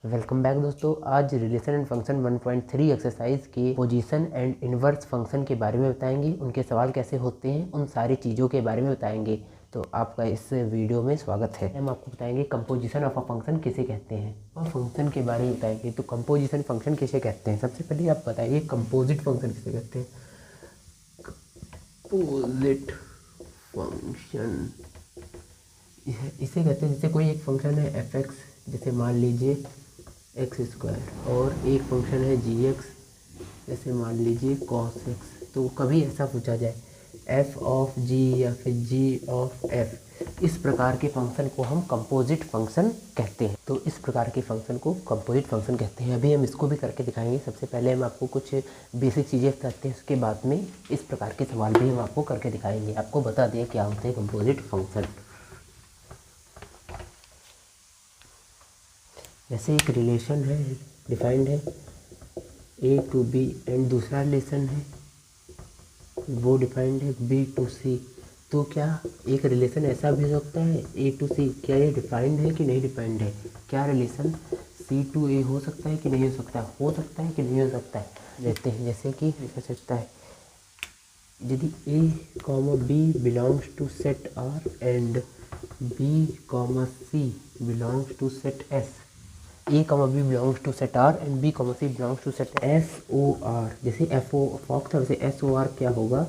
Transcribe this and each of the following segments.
Welcome back दोस्तों। आज relation and function 1.3 exercise के पोजीशन एंड इन्वर्स फंक्शन के बारे में बताएंगे, उनके सवाल कैसे होते हैं, उन सारी चीज़ों के बारे में बताएंगे। तो आपका इस वीडियो में स्वागत है। हम आपको बताएंगे कंपोजिशन ऑफ अ फंक्शन किसे कहते हैं और फंक्शन के बारे में बताएंगे। तो कंपोजिशन फंक्शन किसे कहते हैं, सबसे पहले आप बताइए कंपोजिट फंक्शन किसे कहते हैं। कंपोजिट फंक्शन इसे कहते हैं जैसे कोई एक फंक्शन है एफ एक्स, जैसे मान लीजिए एक्स स्क्वायर, और एक फंक्शन है जी एक्स, जैसे मान लीजिए कॉस एक्स। तो कभी ऐसा पूछा जाए एफ ऑफ जी या फिर जी ऑफ एफ, इस प्रकार के फंक्शन को हम कंपोजिट फंक्शन कहते हैं। तो इस प्रकार के फंक्शन को कंपोजिट फंक्शन कहते हैं। अभी हम इसको भी करके दिखाएंगे। सबसे पहले हम आपको कुछ बेसिक चीज़ें बताते हैं, उसके बाद में इस प्रकार के सवाल भी हम आपको करके दिखाएंगे। आपको बता दें क्या होते हैं कंपोजिट फंक्शन। जैसे एक रिलेशन है डिफाइंड है ए टू बी, एंड दूसरा रिलेशन है वो डिफाइंड है बी टू सी। तो क्या एक रिलेशन ऐसा भी हो सकता है ए टू सी, क्या ये डिफाइंड है कि नहीं डिफाइंड है? क्या रिलेशन सी टू ए हो सकता है कि नहीं हो सकता? हो सकता है कि नहीं हो सकता है? देखते हैं। जैसे कि लिखा सकता है यदि A comma B belongs to set R and B comma C belongs to set S, A comma B belongs to set R and B comma C belongs to set S O R. जैसे F O फॉक था, वैसे S O are क्या होगा?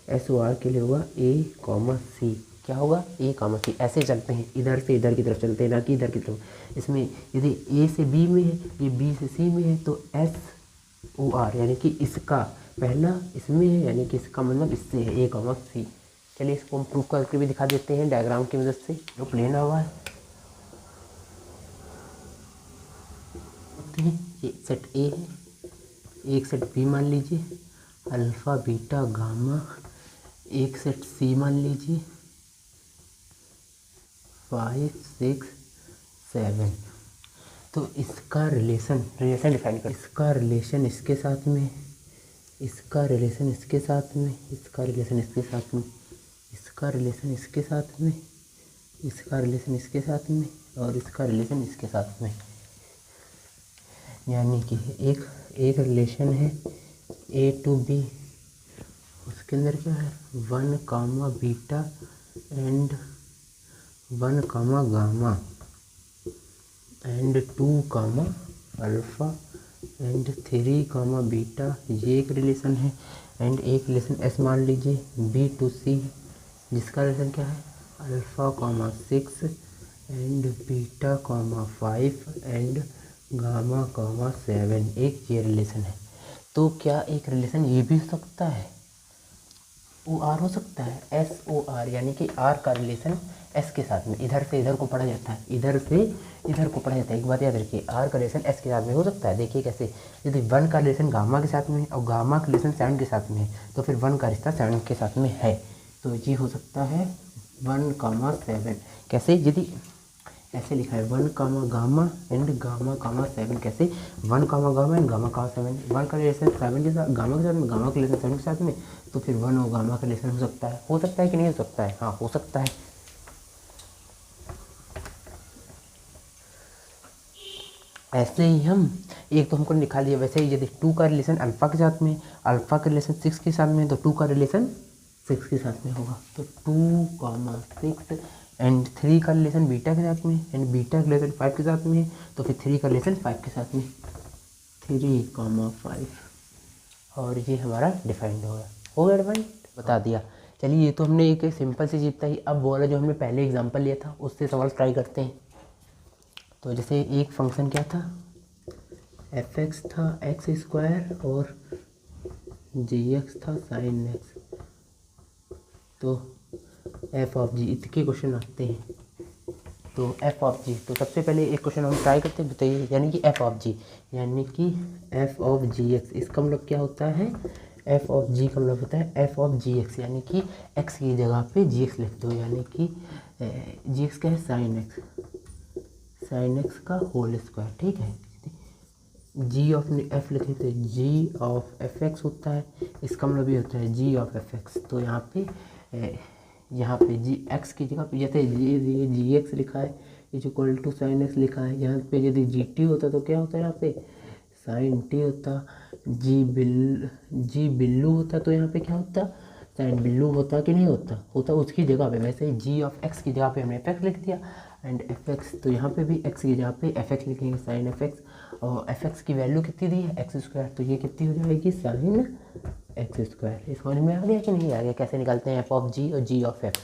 S O are के लिए होगा ए comma सी। क्या होगा? ए कॉमा सी। ऐसे चलते हैं, इधर से इधर की तरफ चलते हैं, ना कि इधर की तरफ। इसमें यदि ए से बी में है, ये बी से सी में है, तो एस ओ आर यानी कि इसका पहला इसमें है, यानी कि इसका मतलब इससे है, ए कॉमा सी। चलिए इसको हम प्रूफ करके भी दिखा देते हैं डायग्राम की मदद से, जो प्लेन हुआ है। ये सेट ए है, एक सेट बी मान लीजिए अल्फ़ा बीटा गामा, एक सेट सी मान लीजिए 5 6 7। तो इसका रिलेशन डिफाइन कर, इसका रिलेशन इसके साथ में, इसका रिलेशन इसके साथ में, इसका रिलेशन इसके साथ में, इसका रिलेशन इसके साथ में, इसका रिलेशन इसके साथ में, और इसका रिलेशन इसके साथ में। यानी कि एक रिलेशन है ए टू बी, उसके अंदर क्या है 1 comma beta and 1 comma gamma and 2 comma alpha and 3 comma beta, ये एक रिलेशन है। एंड एक रिलेशन एस मान लीजिए बी टू सी, जिसका रिलेशन क्या है alpha comma 6 and beta comma 5 and gamma comma 7, एक ये रिलेशन है। तो क्या एक रिलेशन ये भी हो सकता है ओ आर हो सकता है, एस ओ आर, यानी कि आर का रिलेशन एस के साथ में, इधर से इधर को पढ़ा जाता है, इधर से इधर को पढ़ा जाता है। एक बात याद रखिए, आर का रिलेशन एस के साथ में हो सकता है। देखिए कैसे, यदि 1 का रिलेशन गामा के साथ में और गामा का रिलेशन 7 के साथ में है, तो फिर 1 का रिश्ता 7 के साथ में है। तो ये हो सकता है 1 कामा 7। कैसे? यदि ऐसे लिखा है 1 comma gamma and gamma comma 7। कैसे? 1 comma gamma and gamma comma 7, 1 का रिलेशन 7 के साथ गामा के साथ में, गामा का रिलेशन 7 के साथ में, तो फिर 1 और गामा का रिलेशन हो सकता है। हो सकता है कि नहीं हो सकता है? हाँ हो सकता है। ऐसे ही हम एक तो हमको निकाल लिया, वैसे ही यदि 2 का रिलेशन अल्फ़ा के साथ में, अल्फ़ा का रिलेशन 6 के साथ में, तो 2 का रिलेशन 6 के साथ में होगा। तो 2 कामा 6 एंड 3 का रिलेशन बीटा के साथ में, एंड बीटा का रिलेशन 5 के साथ में है, तो फिर 3 का रिलेशन 5 के साथ में, 3 कामा 5, और ये हमारा डिफाइंड हो गया डिफाइंड, बता दिया। चलिए ये तो हमने एक सिंपल सी चीज़ बताई। अब बोला जो हमने पहले एग्जांपल लिया था उससे सवाल ट्राई करते हैं। तो जैसे एक फंक्शन क्या था, एफ एक्स था एक्स स्क्वायर और जी एक्स था साइन एक्स। तो एफ ऑफ जी, इतने क्वेश्चन आते हैं। तो एफ ऑफ जी, तो सबसे पहले एक क्वेश्चन हम ट्राई करते हैं, बताइए। यानी कि एफ ऑफ जी, यानी कि एफ ऑफ जी एक्स, इसका मतलब क्या होता है? एफ ऑफ जी का मतलब होता है एफ ऑफ जी एक्स, यानी कि एक्स की जगह पे जी एक्स लिख दो, यानी कि जी एक्स क्या है साइन एक्स, साइन एक्स का होल स्क्वायर। ठीक है, जी ऑफ एफ लिखे थे, जी ऑफ एफ एक्स होता है, इसका मतलब ये होता है जी ऑफ एफ एक्स। तो यहाँ पे जी एक्स की जगह पे जैसे जी एक्स लिखा है, is equal to sine X लिखा है। यहाँ पे यदि जी टी होता तो क्या होता है, यहाँ पे साइन टी होता। जी बिल्लू होता तो यहाँ पे क्या होता, साइन बिल्लू होता कि नहीं होता, होता उसकी जगह पे। वैसे ही जी ऑफ एक्स की जगह पे हमने एफ एक्स लिख दिया एंड एफ एक्स, तो यहाँ पे भी एक्स की जगह पे एफ एक्स लिखेंगे, साइन एफ एक्स। और एफ एक्स की वैल्यू कितनी दी है, एक्स स्क्वायर, तो ये कितनी हो जाएगी, साइन एक्स स्क्वायर। इस समझ में आ गया कि नहीं आ गया, कैसे निकालते हैं एफ ऑफ जी और जी ऑफ एफ,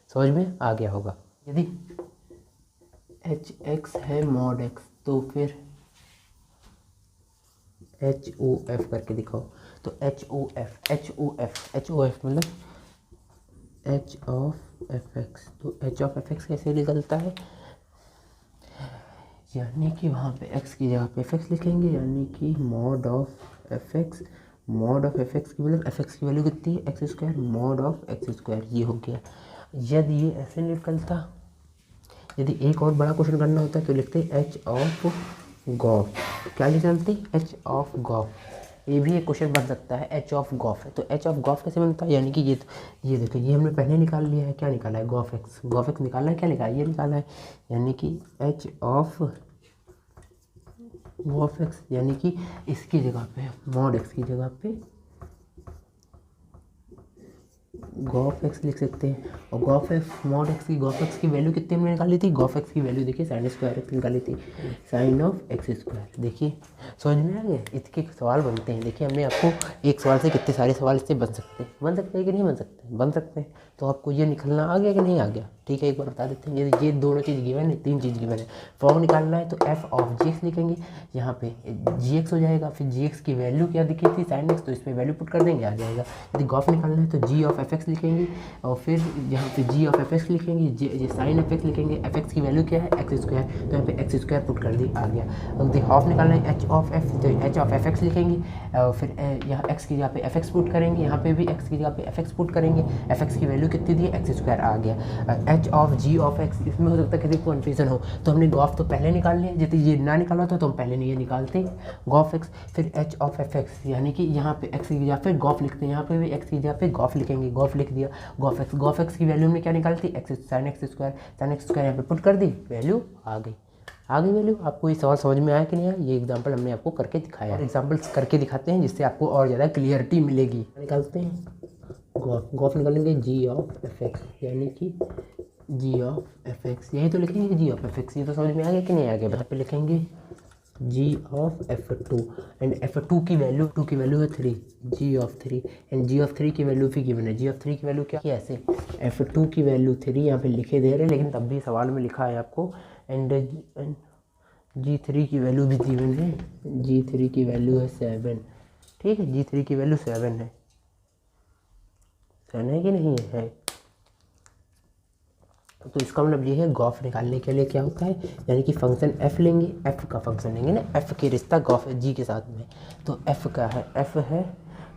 समझ में आ गया होगा। यदि एच एक्स है मॉड एक्स तो फिर एच ओ एफ करके दिखाओ। तो एच ओ एफ मतलब एच ऑफ एफ एक्स। तो एच ऑफ एफ एक्स कैसे निकलता है, यानी कि वहाँ पे x की जगह पे एफ एक्स लिखेंगे, यानी कि mod of F x. Mod of F x की मतलब एफ एक्स की वैल्यू कितनी है, x square, mod of x square, ये हो गया। यदि ये ऐसे निकलता, यदि एक और बड़ा क्वेश्चन करना होता तो लिखते एच ऑफ गॉफ। क्या निकलती, एच ऑफ गॉफ। ये भी एक क्वेश्चन बन सकता है, एच ऑफ गॉफ है। तो एच ऑफ गॉफ कैसे बनता है, यानी कि ये देखो, ये हमने पहले निकाल लिया है, क्या निकाला है, गॉफ एक्स निकाला है, क्या निकाला है, ये निकाला है, यानी कि एच ऑफ गॉफ एक्स, यानी कि इसकी जगह पे मॉड एक्स की जगह पे गॉफ एक्स लिख सकते हैं। और गॉफ एक्स मॉड एक्स की वैल्यू कितनी हमने निकाली थी, गॉफ एक्स की वैल्यू देखिए साइन स्क्वायर एक्स निकाली थी, साइन ऑफ एक्स स्क्वायर। देखिए समझ में आ गया, इसके सवाल बनते हैं। देखिए हमने आपको एक सवाल से कितने सारे सवाल इससे बन सकते हैं कि नहीं बन सकते हैं। तो आपको ये निकलना आ गया कि नहीं आ गया, ठीक है, एक बार बता देते हैं। ये दोनों चीज़ गिवन है, तीन चीज़ गिवन है। फॉर्म निकालना है तो एफ ऑफ जी एक्स लिखेंगे, यहाँ पे जी एक्स हो जाएगा, फिर जी एक्स की वैल्यू क्या दिखी थी, साइन एक्स, तो इसमें वैल्यू पुट कर देंगे, आ जाएगा। यदि गॉफ निकालना है तो जी ऑफ एफ एक्स लिखेंगे, और फिर यहाँ पे जी ऑफ एफ एक्स लिखेंगे, जी साइन एफ एक्स लिखेंगे, एफ एक्स की वैल्यू क्या है, एक्स स्क्वायर, तो यहाँ पे एक्स स्क्वायर पुट कर दी, आ गया। यदि हाफ निकालना है एच ऑफ एफ, तो एच ऑफ एफ एक्स लिखेंगे, और फिर यहाँ एक्स की जगह पे एफ एक्स पुट करेंगे, यहाँ पे भी एक्स की जगह पे एफ एक्स पुट करेंगे, एफ एक्स की वैल्यू कितनी दी है, एक्स स्क्वायर, आ गया। H of g of x, इसमें हो सकता है किसी को कन्फ्यूजन हो, तो हमने गॉफ तो पहले निकाल लिया, यदि ये ना निकाला था तो हम पहले नहीं ये निकालते गॉफ एक्स, फिर एच ऑफ एफ एक्स, यानी कि यहाँ पे एक्स की जगह पे गॉफ लिखते हैं, यहाँ पे भी एक्स की जगह पे गॉफ लिखेंगे, गॉफ लिख दिया, गॉफ एक्स की वैल्यू हमने क्या निकाली थी, एक्स साइन एक्स स्क्वायर यहाँ पे पुट कर दी, वैल्यू आ गई वैल्यू। आपको ये सवाल समझ में आया कि नहीं आया, ये एग्जांपल हमने आपको करके दिखाया। एग्जांपल्स करके दिखाते हैं जिससे आपको और ज़्यादा क्लियरिटी मिलेगी। निकालते हैं गॉफ निकालेंगे जी ऑफ एफ एक्स, यानी कि जी ऑफ एफ एक्स, यही तो लिखेंगे जी ऑफ एफ एक्स। ये तो समझ में आ गया कि नहीं आ गया, बता पे लिखेंगे G of F two and F two की वैल्यू है 3, G of 3 and G of 3 की वैल्यू भी गिवन है। जी ऑफ 3 की वैल्यू क्या है, ऐसे एफ टू की वैल्यू 3 यहाँ पे लिखे दे रहे हैं, लेकिन तब भी सवाल में लिखा है आपको, एंड जी 3 की वैल्यू भी गिवन है, जी 3 की वैल्यू है 7, ठीक है, जी 3 की वैल्यू 7 है, कि नहीं है। तो इसका मतलब ये है गॉफ निकालने के लिए क्या होता है, यानी कि फंक्शन एफ लेंगे, एफ का फंक्शन लेंगे ना, एफ के रिश्ता गॉफ जी के साथ में। तो एफ का है, एफ है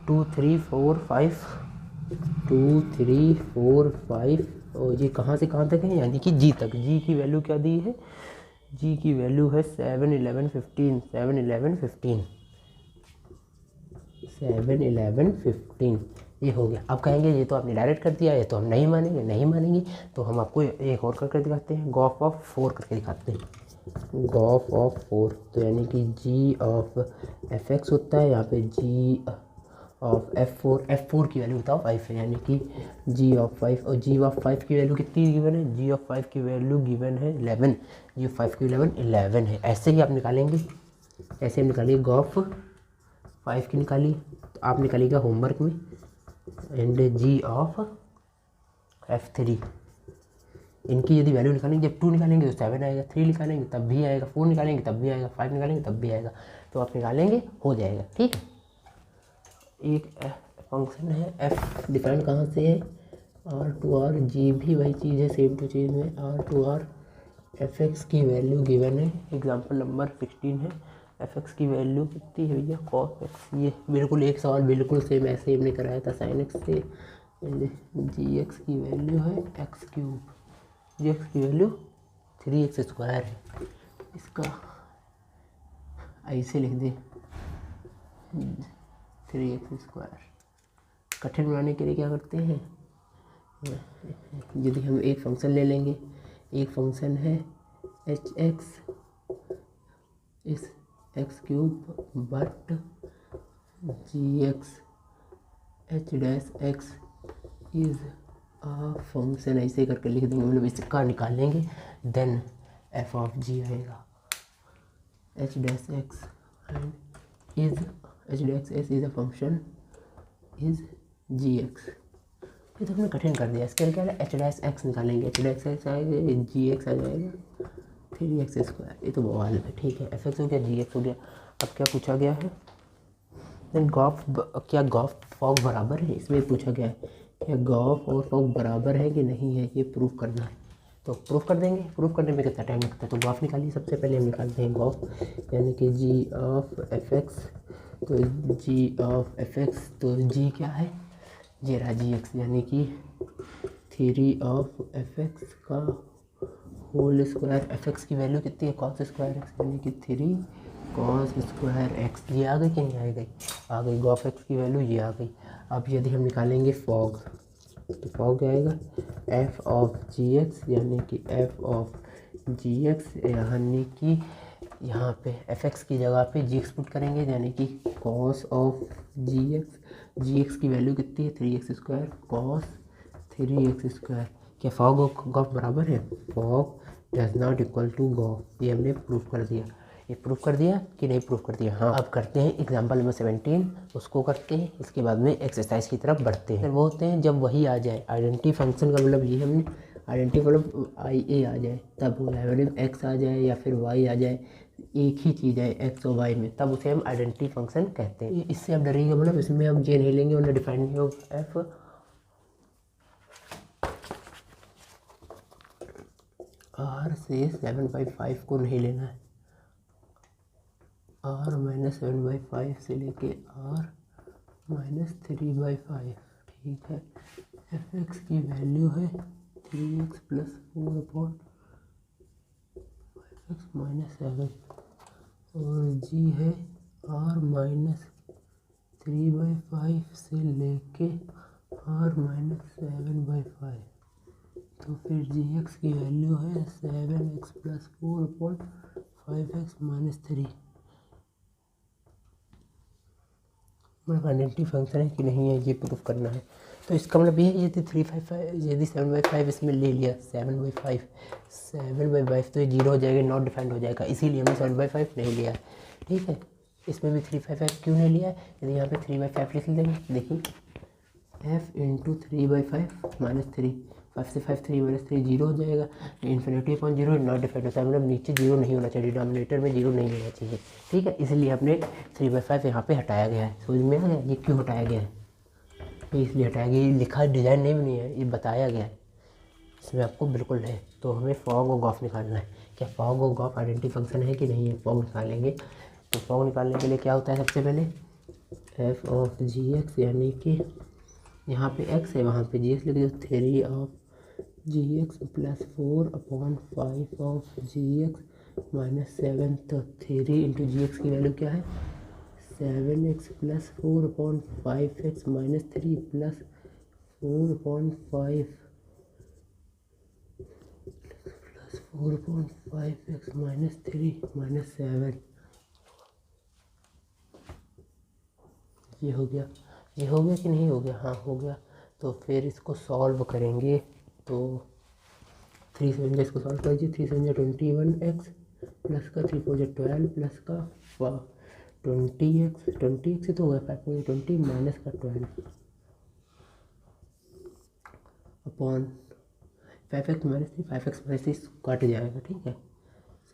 2 3 4 5 2 3 4 5, और ये कहाँ से कहाँ तक है, यानी कि जी तक। जी की वैल्यू क्या दी है, जी की वैल्यू है 7 11 15 7 11 15 7 11 15, ये हो गया। अब कहेंगे ये तो आपने डायरेक्ट कर दिया, ये तो हम नहीं मानेंगे, तो हम आपको एक और करके दिखाते हैं, गॉफ ऑफ 4 करके दिखाते हैं, गॉफ ऑफ 4। तो यानी कि जी ऑफ एफ एक्स होता है, यहाँ पे जी ऑफ एफ फोर की वैल्यू बताओ 5 है, यानी कि जी ऑफ 5, और जी ऑफ 5 की वैल्यू कितनी गिवन है, जी ऑफ 5 की वैल्यू गिवन है 11, जी ऑफ 5 की 11 है। ऐसे ही आप निकालेंगे, ऐसे हम निकालिए गॉफ 5 की निकाली, तो आप निकालिएगा होमवर्क में, एंड जी ऑफ F3, इनकी यदि वैल्यू निकालेंगे, जब 2 निकालेंगे तो 7 आएगा, 3 निकालेंगे तब भी आएगा, 4 निकालेंगे तब भी आएगा, 5 निकालेंगे तब भी आएगा, तो आप निकालेंगे हो जाएगा, ठीक है। एक फंक्शन है f, डिफाइन कहाँ से है, R2R, जी भी वही चीज़ है, सेम टू चीज़ में, R2R एफ एक्स की वैल्यू गिवन है, एग्जाम्पल नंबर 16 है, एफ एक्स की वैल्यू कितनी है भैया, कॉस एक्स, ये बिल्कुल एक सवाल बिल्कुल सेम ऐसे ही हमने कराया था साइन एक्स से। जी एक्स की वैल्यू है एक्स क्यूब, जी एक्स की वैल्यू 3x स्क्वायर है, इसका ऐसे लिख दे 3x स्क्वायर। कठिन बनाने के लिए क्या करते हैं, यदि हम एक फंक्शन ले लेंगे, एक फंक्शन है h x is x cube but g x h dash x is a function, ऐसे करके लिख देंगे, मतलब इसका निकालेंगे, देन एफ ऑफ जी आएगा। H dash x and is h dash x is a function is g x. ये तो हमने कठिन कर दिया। इसके लिए क्या है, एच डैश एक्स निकालेंगे, एच डैश एक्स आएगा, जी एक्स आ जाएगा 3x²। ये तो बवाल है। ठीक है, एफ एक्स हो गया, जी एक्स हो गया। अब क्या पूछा गया है, देन गॉफ, क्या गॉफ फॉग बराबर है, इसमें पूछा गया है क्या गॉफ और फॉग बराबर है कि नहीं है, ये प्रूफ करना है। तो प्रूफ कर देंगे। प्रूफ करने में कितना टाइम लगता है, तो गॉफ निकालिए। सबसे पहले हम निकालते हैं गॉफ, यानी कि जी ऑफ एफ एक्स। तो जी ऑफ एफ एक्स, तो जी क्या है, ये रहा जी एक्स, यानी कि 3 ऑफ एफ एक्स का होल स्क्वायर। एफ एक्स की वैल्यू कितनी है, कॉस स्क्वायर एक्स, यानी कि 3 कॉस स्क्वायर एक्स। ये आ गई कि नहीं आ गई, आ गई। गॉफ एक्स की वैल्यू ये आ गई। अब यदि हम निकालेंगे फॉग, तो फॉग क्या आएगा, एफ ऑफ जी एक्स, यानी कि एफ ऑफ जी एक्स, यानी कि यहाँ पे एफ एक्स की जगह पे जी एक्स पुट करेंगे, यानी कि cos of g x. G x की वैल्यू कितनी है, 3x² कॉस 3x²। क्या फॉग और गॉफ बराबर है, fog does not equal to gof. ये हमने प्रूफ कर दिया। ये प्रूफ कर दिया कि नहीं प्रूफ कर दिया। हाँ, अब करते हैं एग्जाम्पल नंबर 17, उसको करते हैं, इसके बाद में एक्सरसाइज की तरफ बढ़ते हैं। वो होते हैं जब वही आ जाए, आइडेंटिटी फंक्शन का मतलब ये हमने आइडेंटिटी मतलब आई ए आ जाए तब बोला है, मतलब एक्स आ जाए या फिर वाई आ जाए, एक ही चीज़ है एक्स और वाई में, तब उसे हम आइडेंटिटी फंक्शन कहते हैं। इससे आप डरेंगे, मतलब इसमें हम जे नहीं लेंगे, उन्हें डिफाइन नहीं होगा। एफ आर से 7/5 को नहीं लेना है, आर माइनस 7/5 से लेके आर माइनस 3/5। ठीक है, एफ एक्स की वैल्यू है 3x + 4/5x - 7 और जी है आर माइनस 3/5 से लेके आर माइनस 7/5। तो फिर जी एक्स की वैल्यू है 7x + 4/5x - 3। मतलब आइडेंटिटी फंक्शन है कि नहीं है, ये प्रूफ करना है। तो इसका मतलब ये है, यदि 3/5 यदि 7/5 इसमें ले लिया, 7/5 तो ये 0 हो जाएगा, नॉट डिफाइंड हो जाएगा, इसीलिए हमने 7/5 नहीं लिया है। ठीक है, इसमें भी 3/5 क्यों नहीं लिया है, यदि यहाँ पे 3/5 लिख देंगे, देखिए f इंटू 3/5 - 3, 5 से 5 3 - 3 0 हो जाएगा, इन्फिनिटी अपॉन 0 नॉट डिफाइंड होता है, मतलब नीचे 0 नहीं होना चाहिए, डिनोमिनेटर में 0 नहीं होना चाहिए। ठीक है, इसलिए हमने 3/5 यहाँ पे हटाया गया है। समझ में आ गया ये क्यों हटाया गया है, ये इसलिए हटाया गया, ये लिखा डिज़ाइन नहीं भी नहीं है, ये बताया गया है, इसमें आपको बिल्कुल है। तो हमें फॉग और गॉफ निकालना है। क्या फॉग और गॉफ आइडेंटिटी फंक्शन है कि नहीं है, फॉग निकालेंगे। तो फॉग निकालने के लिए क्या होता है, सबसे पहले एफ ऑफ जी एक्स, यानी कि यहाँ पे x है, वहाँ पे जी एक्स लिख दो, 3 of g x + 4/5 of g x - 7। तो 3 इंटू जी एक्स की वैल्यू क्या है, 7x + 4/5x - 3 + 4/5 4/5x - 3 - 7। ये हो गया, ये हो गया कि नहीं हो गया, हाँ हो गया। तो फिर इसको सॉल्व करेंगे, तो 3 से इसको सॉल्व कर दीजिए, 3 से 21x प्लस का 3 4 12 प्लस का 20x से तो होगा 5 20 माइनस का 12 अपॉन 5x - 3 5x - 3 कट जाएगा। ठीक है,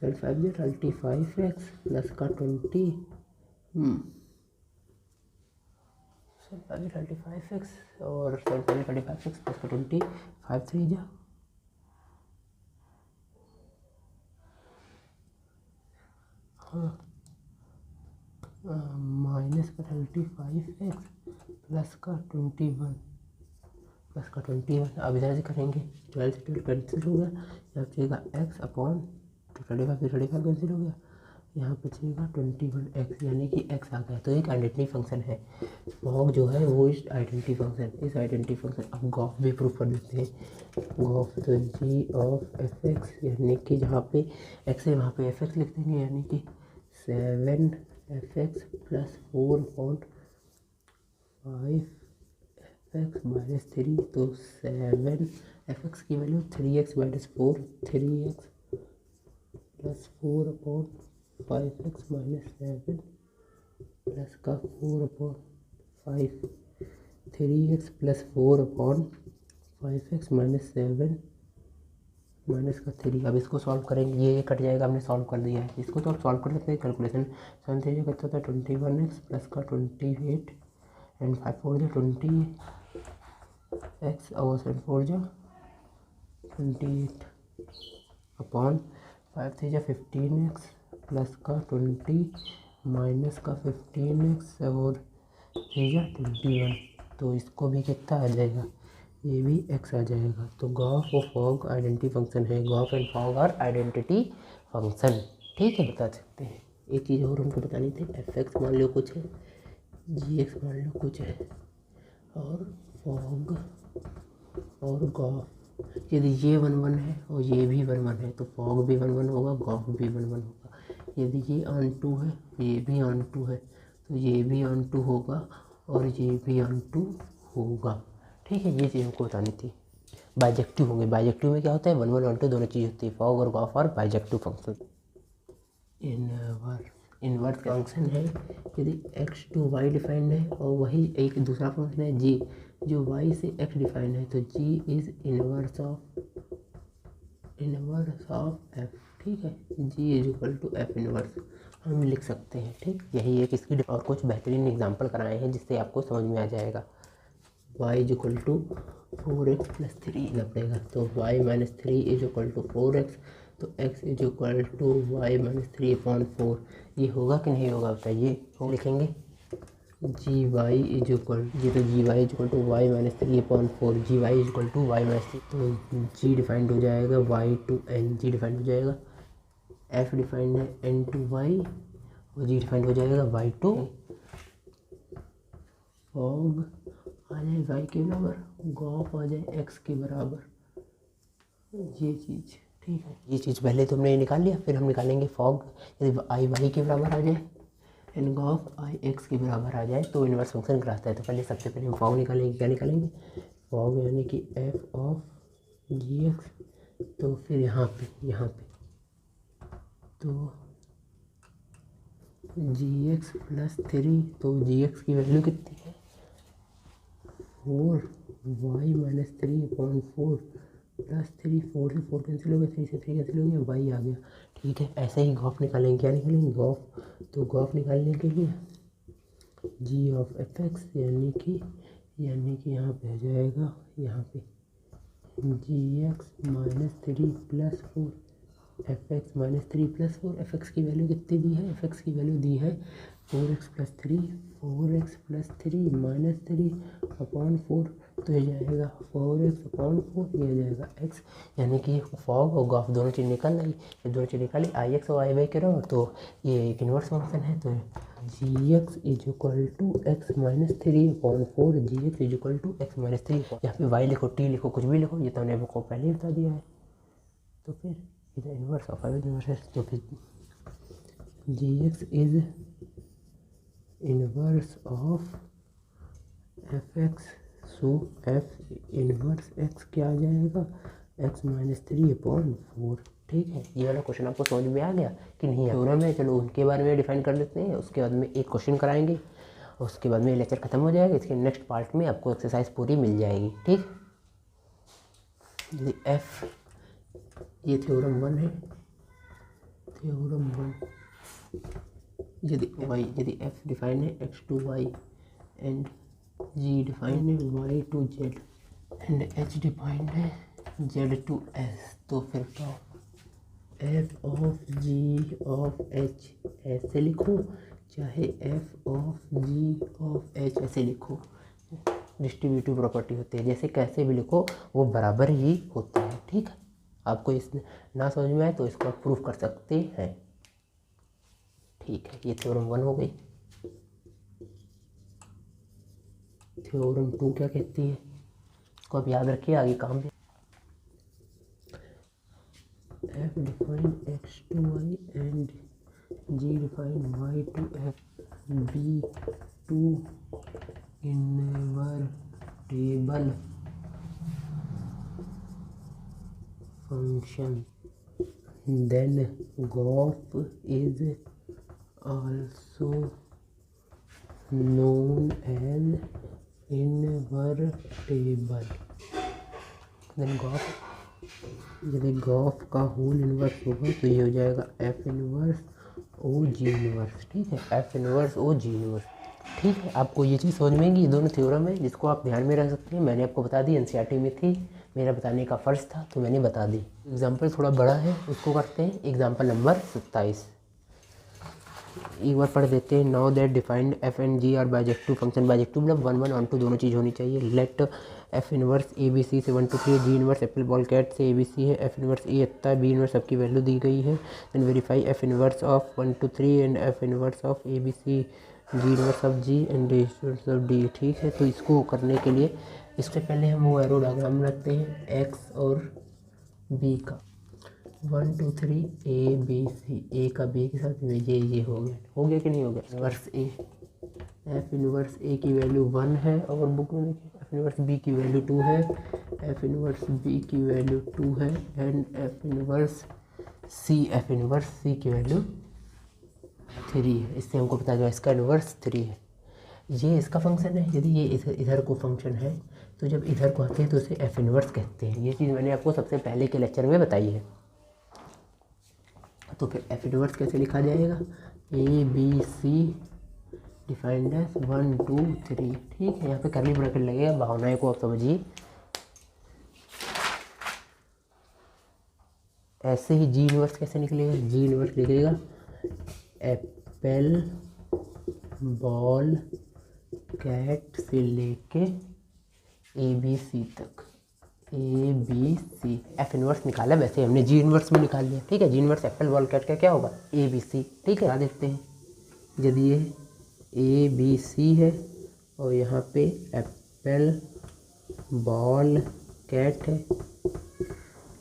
7 5 35x प्लस का 20 35x और 35x प्लस का 20 5 3 जा हाँ माइनस का 35x प्लस का 21 प्लस का 21। अब इधर से करेंगे, 12 से 12 कैंसिल हो गया, यहाँ जाएगा x अपॉन 25 से 25 कैंसिल हो गया, यहाँ बचेगा 21x, यानी कि x आ गया, तो एक आइडेंटिटी फंक्शन है। फॉग जो है वो इस आइडेंटिटी फंक्शन, अब गॉफ भी प्रूफ कर देते हैं। गॉफ तो जी ऑफ एफ एक्स, यानी कि जहाँ पे x है वहाँ पे एफ एक्स लिख देंगे, यानी कि 7f(x) + 4/5 f(x) - 3, तो 7f(x) की value 3x - 4, 3x + 4/5x - 7 plus का 4/5, 3x + 4/5x - 7 माइनस का 3। अब इसको सॉल्व करेंगे, ये कट जाएगा, हमने सॉल्व कर दिया है। इसको तो सॉल्व कर सकते हैं कैलकुलेशन। 7 3 कितना होता है 21x प्लस का 28 एंड 5 4 जो 20x और 7 4 जो 28 अपॉन 5 3 जो 15x प्लस का 20 माइनस का 15x और 3 जो 21, तो इसको भी कितना आ जाएगा, ये भी x आ जाएगा। तो गॉफ और फॉग आइडेंटिटी फंक्शन है। Gof and fog are identity function, ठीक है, बता सकते हैं। एक चीज़ और हमको बतानी थी, f(x) मान लो कुछ है, g(x) मान लो कुछ है, और फॉग और गॉफ यदि ये 1 1 है और ये भी 1 1 है तो फॉग भी 1 1 होगा, गॉफ भी 1 1 होगा। यदि ये ऑन 2 है, ये भी ऑन 2 है, तो ये भी ऑन 2 होगा और ये भी ऑन 2 होगा, ठीक है। ये चीज़ हमको बतानी थी। बाइजेक्टिव होंगे, बाइजेक्टिव में क्या होता है 1 1 1 2 दोनों चीज़ होती है। फॉग और गॉफ और बाइजेक्टिव फंक्शन। इनवर्स फंक्शन है यदि x to y डिफाइंड है और वही एक दूसरा फंक्शन है g जो y से x डिफाइंड है, तो g is inverse of f, ठीक है। g = f इनवर्स हम लिख सकते हैं, ठीक। यही एक इसकी और कुछ बेहतरीन एग्जांपल कराए हैं जिससे आपको समझ में आ जाएगा। y = 4x + 3 लग पड़ेगा, तो y - 3 = 4x, तो x = y - 3/4। ये होगा कि नहीं होगा बताइए, तो लिखेंगे gy = y - 3/4, gy = y - 3, तो g डिफाइंड हो जाएगा y to n, g defined हो जाएगा, f डिफाइंड है n to y और g डिफाइंड हो जाएगा y to फॉग आ जाए y के बराबर, गॉफ आ जाए x के बराबर, ये चीज़, ठीक है। ये चीज़ पहले तो हमने निकाल लिया, फिर हम निकालेंगे फॉग यदि i y के बराबर आ जाए एंड गॉफ i x के बराबर आ जाए तो इनवर्स फंक्शन कराता है। तो पहले सबसे पहले हम फॉग निकालेंगे। क्या निकालेंगे, फॉग यानी कि f ऑफ gx, तो फिर यहाँ पे तो gx + 3, तो gx की वैल्यू कितनी है 4, y - 3/4 + 3, 4 से 4 कैंसिल हो गया, 3 से 3 कैंसिल हो गया, y आ गया, ठीक है। ऐसे ही गॉफ निकालेंगे। क्या निकालेंगे, गॉफ, तो गॉफ निकालने के लिए g ऑफ f(x) यानी कि यहाँ पे आ जाएगा, यहाँ पे gx - 3 + 4 f(x) - 3 + 4, f(x) की वैल्यू कितनी दी है, f(x) की वैल्यू दी है 4x + 3 3/4, तो ये जाएगा 4x/4, ये जाएगा x, यानी कि फॉग और गॉफ दोनों चीज़ निकल आई। जब दोनों चीज़ निकाली ix और iy के रहो, तो ये एक इन्वर्स फंक्शन है। तो gx = x - 3/4, gx = x - 3, यहाँ पे y लिखो, t लिखो, कुछ भी लिखो, ये तो हमने आपको पहले ही बता दिया है। तो फिर इधर इन्वर्स ऑफ इन्वर्स है, तो फिर gx is inverse of f(x), so f inverse x क्या आ जाएगा, x - 3/4, ठीक है। ये वाला क्वेश्चन आपको समझ में आ गया कि नहीं है, थ्योरम है, चलो उनके बारे में डिफाइन कर लेते हैं। उसके बाद में एक क्वेश्चन कराएंगे, उसके बाद में लेक्चर खत्म हो जाएगा। इसके नेक्स्ट पार्ट में आपको एक्सरसाइज पूरी मिल जाएगी, ठीक। यदि f, ये थ्योरम 1 है, थ्योरम 1, यदि f डिफाइन है x to y and g define है y to z and h defined है z to s, तो फिर क्या f of g of h ऐसे लिखो, चाहे f of g of h ऐसे लिखो, डिस्ट्रीब्यूटिव प्रॉपर्टी होती है। जैसे कैसे भी लिखो वो बराबर ही होता है, ठीक है। आपको इस ना समझ में आए तो इसको आप प्रूफ कर सकते हैं। ठीक है, ये थ्योरम 1 हो गई। थ्योरम 2 क्या कहती है, इसको आप याद रखिए, आगे काम में। f define x to y and g define y to f b two invertible function, then graph is also known as invertible। then graph, यदि ग्राफ का होल इन्वर्स होगा तो ये हो जाएगा F inverse o g inverse. ठीक है, F inverse o g inverse. ठीक है, आपको ये चीज़ समझ में आएगी। ये दोनों थ्योरम है जिसको आप ध्यान में रख सकते हैं। मैंने आपको बता दी, एनसीईआरटी में थी, मेरा बताने का फ़र्ज़ था तो मैंने बता दी। एग्जाम्पल थोड़ा बड़ा है, उसको करते हैं। एग्जाम्पल नंबर 27 एक बार पढ़ देते हैं। Now that defined f and g are bijective function. Bijective मतलब 1 1 ऑन 2 दोनों चीज़ होनी चाहिए। Let f inverse a b c से 1 2 3, g inverse apple ball cat से ए बी सी है, एफ इनवर्स ए अत्ता बी इनवर्स सबकी वैल्यू दी गई है। Then verify f inverse of 1 2 3 and f inverse of a b c, ji inverse of g and d inverse of d. ठीक है, तो इसको करने के लिए इससे पहले हम वो एरो डायग्राम रखते हैं एक्स और बी का। 1 2 3 ए बी सी, ए का बी के साथ में ये हो गया कि नहीं हो गया। इनवर्स ए, एफ इनवर्स ए की वैल्यू 1 है और बुक में देखिए एफ इनवर्स बी की वैल्यू 2 है, एफ इनवर्स बी की वैल्यू 2 है एंड एफ इनवर्स सी की वैल्यू 3 है। इससे हमको पता चला इसका इनवर्स 3 है। ये इसका फंक्शन है। यदि ये इधर को फंक्शन है तो जब इधर को आते हैं तो इसे एफ इनवर्स कहते हैं। ये चीज़ मैंने आपको सबसे पहले के लेक्चर में बताई है। तो फिर एफ इनवर्स कैसे लिखा जाएगा, a b c defined as 1 2 3। ठीक है, यहाँ पे करली ब्रैकेट लगेगा, भावनाएं को आप समझिए। ऐसे ही जी इनवर्स कैसे निकलेगा, जी इनवर्स लिखेगा एप्पल बॉल कैट से लेके ए बी सी तक, a b c f inverse निकाला। वैसे हमने जी इनवर्स में निकाल लिया। ठीक है, g inverse apple ball cat का क्या होगा, ए बी सी। ठीक है, आ देखते हैं। यदि ये ए बी सी है और यहाँ पे एप्पल बॉल कैट है,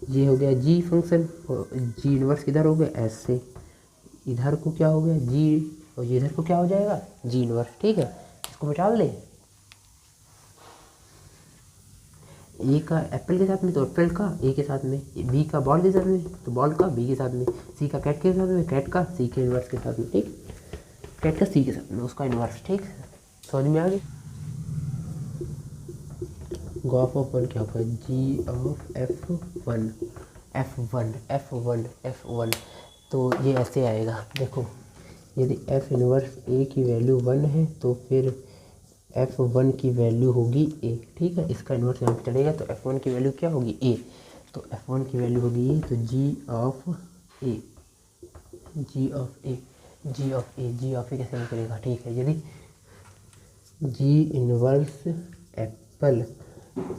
ये हो गया जी फंक्शन और जी इनवर्स इधर हो गया ऐसे, इधर को क्या हो गया जी और इधर को क्या हो जाएगा जी इनवर्स। ठीक है, इसको मिटा लें। ए का एप्पल के साथ में तो एप्पल का ए के साथ में, बी का बॉल के साथ में तो बॉल का बी के साथ में, सी का कैट के साथ में कैट का सी के इनवर्स के साथ में। ठीक, कैट का सी के साथ में उसका इनवर्स। ठीक, समझ में आ गई। ग्राफ ऑफ 1 क्या होगा, जी of F1 F1 F1 F1। तो ये ऐसे आएगा, देखो यदि एफ इनवर्स ए की वैल्यू 1 है तो फिर F1 की वैल्यू होगी ए। ठीक है, इसका इन्वर्स यहाँ पे चलेगा तो F1 की वैल्यू क्या होगी ए, तो F1 की वैल्यू होगी ए। तो G of A, G of A, G of A, G of A कैसे निकलेगा। ठीक है, यदि जी इनवर्स एप्पल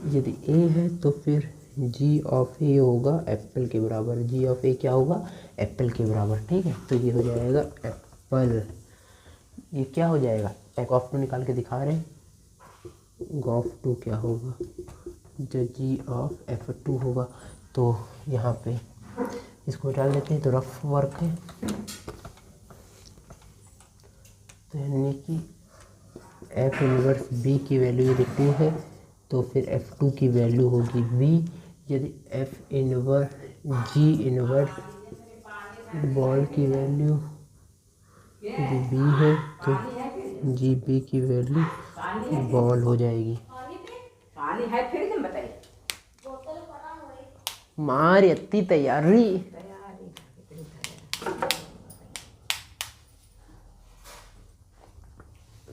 यदि ए है तो फिर जी ऑफ ए होगा एप्पल के बराबर, जी ऑफ ए क्या होगा एप्पल के बराबर। ठीक है, तो ये हो जाएगा एप्पल, ये क्या हो जाएगा ऑफ 2 निकाल के दिखा रहे हैं। ऑफ 2 क्या होगा, जो जी ऑफ F2 होगा। तो यहाँ पे इसको डाल देते हैं तो रफ वर्क है, तो यानी कि एफ इनवर्स बी की वैल्यू यदि 2 है तो फिर F2 की वैल्यू होगी बी। यदि एफ इनवर्स जी इनवर्स बॉल की वैल्यू यदि बी है तो जी बी की वैल्यू बॉल हो जाएगी। मारी अत्ती तैयारी।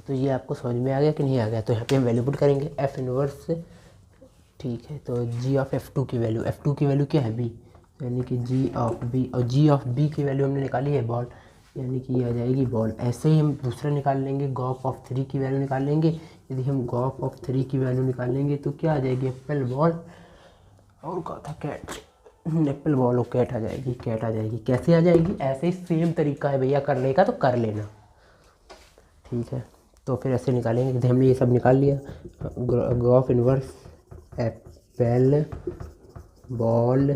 तो ये आपको समझ में आ गया कि नहीं आ गया। तो यहाँ पे हम वैल्यू पुट करेंगे एफ इनवर्स। ठीक है, तो जी ऑफ F2 की वैल्यू, F2 की वैल्यू क्या है बी, यानी कि जी ऑफ बी, और जी ऑफ बी की वैल्यू हमने निकाली है बॉल, यानी कि ये आ जाएगी बॉल। ऐसे ही हम दूसरा निकाल लेंगे, गॉफ ऑफ 3 की वैल्यू निकाल लेंगे। यदि हम गॉफ ऑफ 3 की वैल्यू निकालेंगे तो क्या आ जाएगी एप्पल बॉल और क्या था कैट। एप्पल बॉल और कैट आ जाएगी, कैट आ जाएगी। कैसे आ जाएगी? ऐसे ही सेम तरीका है भैया करने का, तो कर लेना, ठीक है। तो फिर ऐसे निकालेंगे, जैसे हमने ये सब निकाल लिया। Graph inverse apple ball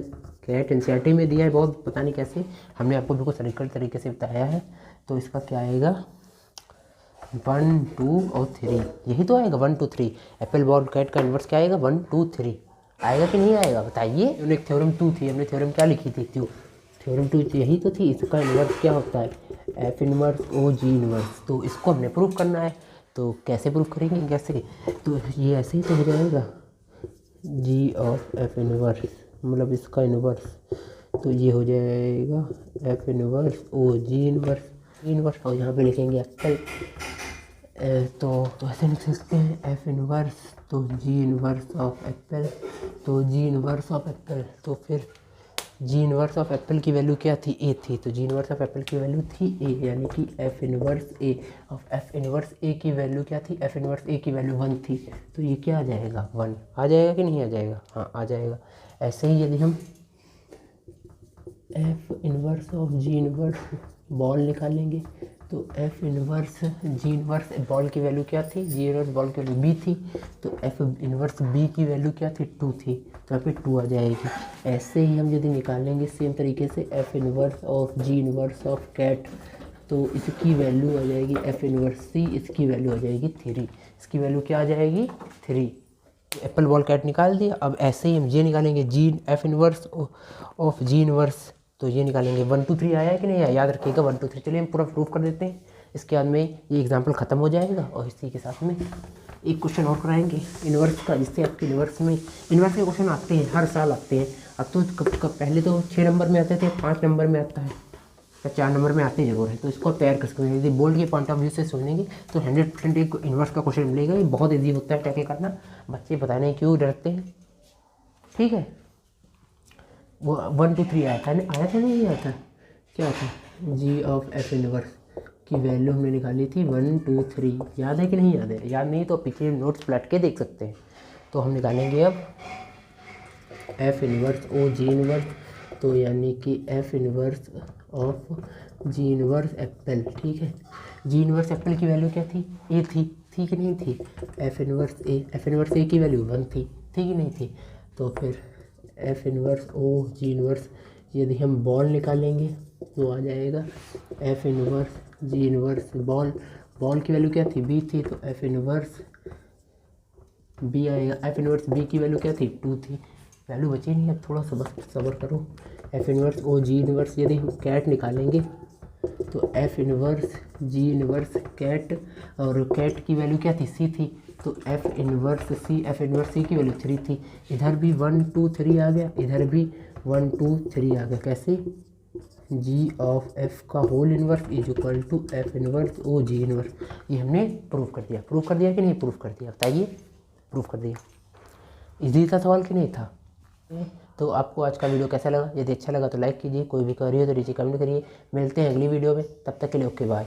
cat NCERT में दिया है, बहुत पता नहीं कैसे, हमने आपको बिल्कुल सरल तरीके से बताया है। तो इसका क्या आएगा? 1 2 और 3, यही तो आएगा 1 2 3। एप्पल बॉल कैट का इन्वर्स क्या आएगा? 1 2 3 आएगा कि नहीं आएगा बताइए। हमने थ्योरम 2 थी, हमने थ्योरम क्या लिखी थी? थ्योरम 2 यही तो थी। इसका इन्वर्स क्या होता है? F inverse o g inverse. तो इसको हमने प्रूफ करना है, तो कैसे प्रूफ करेंगे? कैसे? तो ये ऐसे ही तो हो जाएगा, जी ऑफ एफ इन्वर्स, मतलब इसका इन्वर्स, तो ये हो जाएगा F inverse o g inverse. और यहाँ पे लिखेंगे एप्पल, तो ऐसे लिख सकते हैं एफ इन्वर्स तो जी इन्वर्स ऑफ एप्पल, तो जी इन्वर्स ऑफ एप्पल। तो फिर जी इन्वर्स ऑफ एप्पल की वैल्यू क्या थी? ए थी, तो जी इन्वर्स ऑफ एप्पल की वैल्यू थी ए, यानी कि F inverse A of F inverse A की वैल्यू क्या थी? एफ इन्वर्स ए की वैल्यू 1 थी। तो ये क्या आ जाएगा? 1 आ जाएगा कि नहीं आ जाएगा? हाँ आ जाएगा। ऐसे ही यदि हम f inverse of ji inverse ball निकालेंगे, तो f inverse g inverse ball की वैल्यू क्या थी? जी इन्वर्स बॉल की वैल्यू बी थी, तो एफ इन्वर्स बी की वैल्यू क्या थी? 2 थी, तो यहाँ पे 2 आ जाएगी। ऐसे ही हम यदि निकालेंगे सेम तरीके से f inverse of ji inverse of cat, तो इसकी वैल्यू आ जाएगी एफ इन्वर्स सी, इसकी वैल्यू आ जाएगी 3, इसकी वैल्यू क्या आ जाएगी? 3। एप्पल बॉल कैट निकाल दिया। अब ऐसे ही हम ये निकालेंगे G F inverse of ji inverse, तो ये निकालेंगे 1 2 3 आया है कि नहीं आया? याद रखिएगा 1 2 3। चलिए हम पूरा प्रूफ कर देते हैं, इसके बाद में ये एग्जाम्पल ख़त्म हो जाएगा। और इसी के साथ में एक क्वेश्चन और कराएंगे इन्वर्स का, जिससे आपके इन्वर्स के क्वेश्चन आते हैं, हर साल आते हैं। अब तो पहले तो 6 नंबर में आते थे, 5 नंबर में आता है या 4 नंबर में आते ज़रूर है। तो इसको तैयार कर सकते हैं। यदि बोर्ड के पॉइंट ऑफ व्यू से सुनेंगे तो 100% एक इन्वर्स का क्वेश्चन मिलेगा। ये बहुत ईजी होता है टैकल करना, बच्चे बताने क्यों डरते हैं, ठीक है। वो 1 2 3 आया था नहीं आया था? क्या था? जी ऑफ एफ इन्वर्स की वैल्यू हमने निकाली थी 1 2 3। याद है कि नहीं याद है? याद नहीं तो पीछे नोट्स पलट के देख सकते हैं। तो हम निकालेंगे अब f inverse o g inverse, तो यानी कि F inverse of ji inverse apple, ठीक है। जी इन्वर्स एप्पल की वैल्यू क्या थी? ए थी कि नहीं थी? एफ इन्वर्स ए की वैल्यू 1 थी कि नहीं थी? तो फिर F inverse o g inverse, यदि हम बॉल निकालेंगे तो आ जाएगा F inverse g inverse ball की वैल्यू क्या थी? बी थी, तो एफ इन्वर्स बी आएगा। एफ इन्वर्स बी की वैल्यू क्या थी? 2 थी, वैल्यू बची नहीं। अब थोड़ा सब्र करो। F inverse o g inverse, यदि हम कैट निकालेंगे तो f inverse g inverse cat, और कैट की वैल्यू क्या थी? सी थी, तो एफ इन्वर्स सी की वैल्यू 3 थी। इधर भी 1 2 3 आ गया, इधर भी 1 2 3 आ गया। कैसे? जी ऑफ एफ का whole inverse is equal to f inverse o g inverse. ये हमने प्रूफ कर दिया कि नहीं प्रूफ कर दिया? बताइए, प्रूफ कर दिया। इजी था सवाल कि नहीं था? तो आपको आज का वीडियो कैसा लगा? यदि अच्छा लगा तो लाइक कीजिए, कोई भी क्वेरी हो तो नीचे कमेंट करिए। मिलते हैं अगली वीडियो में, तब तक के लिए ओके बाय।